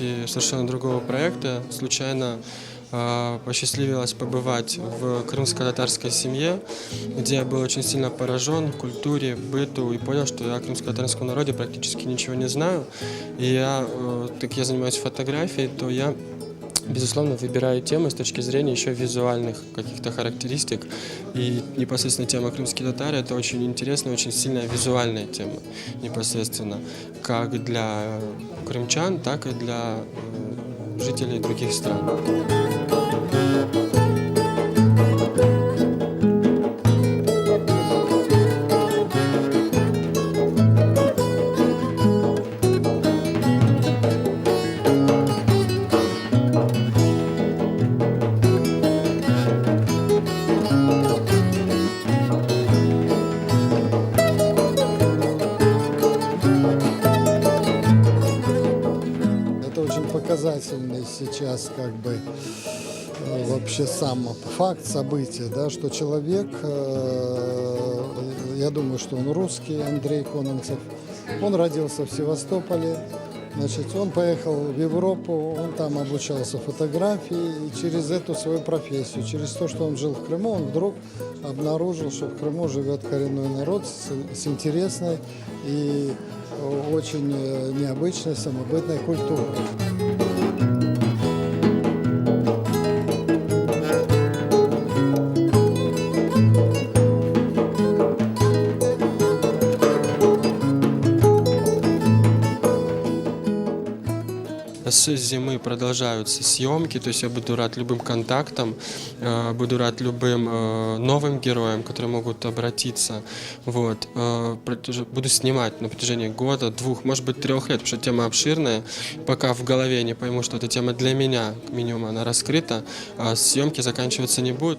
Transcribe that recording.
съемки совершенно другого проекта. Случайно посчастливилось побывать в крымско-татарской семье, где я был очень сильно поражен культуре, быту и понял, что я о крымско-татарском народе практически ничего не знаю. И так я занимаюсь фотографией, то я безусловно, выбираю темы с точки зрения еще визуальных каких-то характеристик. И непосредственно тема «Крымские татары» — это очень интересная, очень сильная визуальная тема непосредственно, как для крымчан, так и для жителей других стран. Это очень показательный сейчас вообще сам факт события, да, что человек, я думаю, что он русский, Андрей Кононцев, он родился в Севастополе, значит, он поехал в Европу, он там обучался фотографии, и через эту свою профессию, через то, что он жил в Крыму, он вдруг обнаружил, что в Крыму живет коренной народ с интересной и очень необычной самобытной культурой. С зимы продолжаются съемки, то есть я буду рад любым контактам, буду рад любым новым героям, которые могут обратиться. Вот. Буду снимать на протяжении года, 2, может быть 3 лет, потому что тема обширная. Пока в голове не пойму, что эта тема для меня, как минимум, она раскрыта, а съемки заканчиваться не будут.